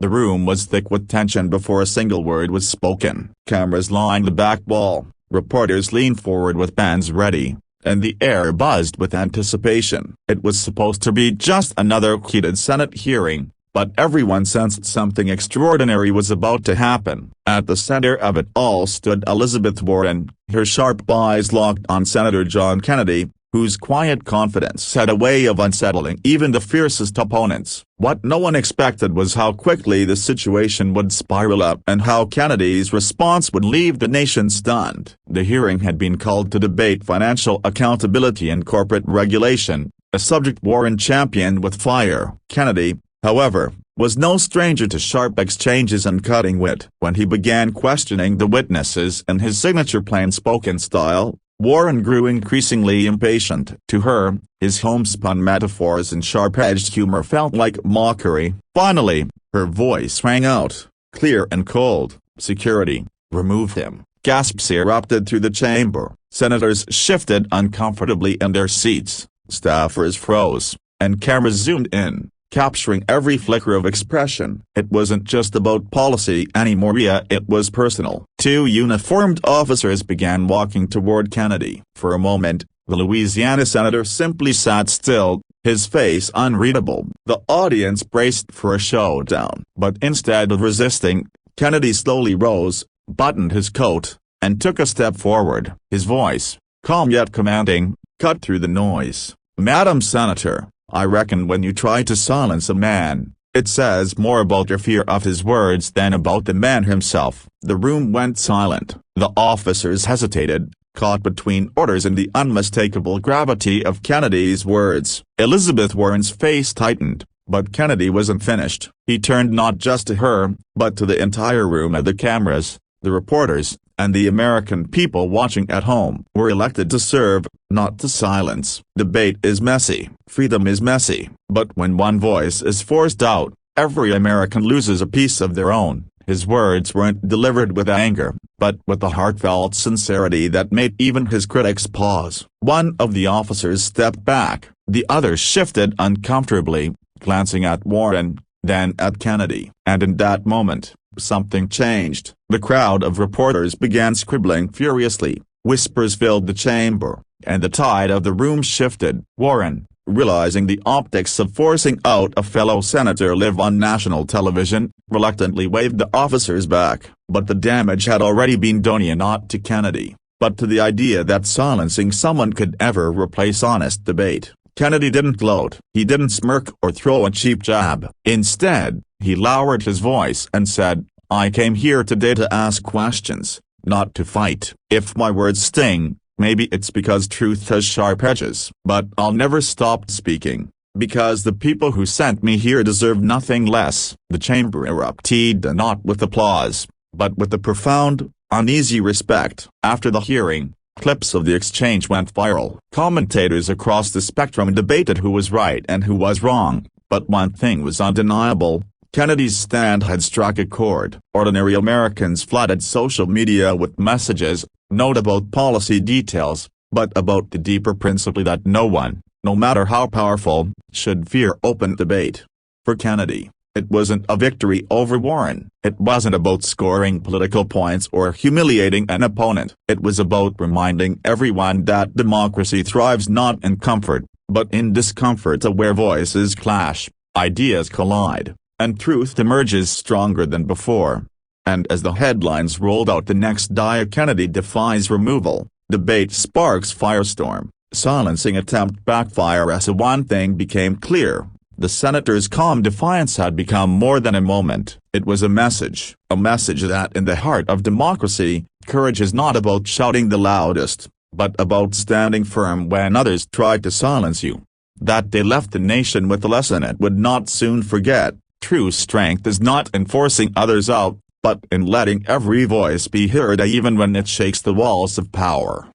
The room was thick with tension before a single word was spoken. Cameras lined the back wall, reporters leaned forward with pens ready, and the air buzzed with anticipation. It was supposed to be just another heated Senate hearing, but everyone sensed something extraordinary was about to happen. At the center of it all stood Elizabeth Warren, her sharp eyes locked on Senator John Kennedy, whose quiet confidence had a way of unsettling even the fiercest opponents. What no one expected was how quickly the situation would spiral up and how Kennedy's response would leave the nation stunned. The hearing had been called to debate financial accountability and corporate regulation, a subject Warren championed with fire. Kennedy, however, was no stranger to sharp exchanges and cutting wit. When he began questioning the witnesses in his signature plain-spoken style, Warren grew increasingly impatient. To her, his homespun metaphors and sharp-edged humor felt like mockery. Finally, her voice rang out, clear and cold. "Security, remove him." Gasps erupted through the chamber. Senators shifted uncomfortably in their seats, staffers froze, and cameras zoomed in, capturing every flicker of expression. It wasn't just about policy anymore, it was personal. Two uniformed officers began walking toward Kennedy. For a moment, the Louisiana senator simply sat still, his face unreadable. The audience braced for a showdown. But instead of resisting, Kennedy slowly rose, buttoned his coat, and took a step forward. His voice, calm yet commanding, cut through the noise. "Madam Senator, I reckon when you try to silence a man, it says more about your fear of his words than about the man himself." The room went silent. The officers hesitated, caught between orders and the unmistakable gravity of Kennedy's words. Elizabeth Warren's face tightened, but Kennedy wasn't finished. He turned not just to her, but to the entire room. The cameras, the reporters, and the American people watching at home were elected to serve, not to silence. Debate is messy, freedom is messy, but when one voice is forced out, every American loses a piece of their own. His words weren't delivered with anger, but with a heartfelt sincerity that made even his critics pause. One of the officers stepped back, the others shifted uncomfortably, glancing at Warren, then at Kennedy. And in that moment, something changed. The crowd of reporters began scribbling furiously, whispers filled the chamber, and the tide of the room shifted. Warren, realizing the optics of forcing out a fellow senator live on national television, reluctantly waved the officers back. But the damage had already been done, not to Kennedy, but to the idea that silencing someone could ever replace honest debate. Kennedy didn't gloat. He didn't smirk or throw a cheap jab. Instead, he lowered his voice and said, "I came here today to ask questions, not to fight. If my words sting, maybe it's because truth has sharp edges. But I'll never stop speaking, because the people who sent me here deserve nothing less." The chamber erupted not with applause, but with a profound, uneasy respect. After the hearing, clips of the exchange went viral. Commentators across the spectrum debated who was right and who was wrong, but one thing was undeniable: Kennedy's stand had struck a chord. Ordinary Americans flooded social media with messages, not about policy details, but about the deeper principle that no one, no matter how powerful, should fear open debate. For Kennedy, it wasn't a victory over Warren. It wasn't about scoring political points or humiliating an opponent. It was about reminding everyone that democracy thrives not in comfort, but in discomfort, where voices clash, ideas collide, and truth emerges stronger than before. And as the headlines rolled out the next day, "Kennedy defies removal, debate sparks firestorm, silencing attempt backfire," as one thing became clear: the senator's calm defiance had become more than a moment. It was a message that in the heart of democracy, courage is not about shouting the loudest, but about standing firm when others try to silence you. That day left the nation with a lesson it would not soon forget: true strength is not in forcing others out, but in letting every voice be heard even when it shakes the walls of power.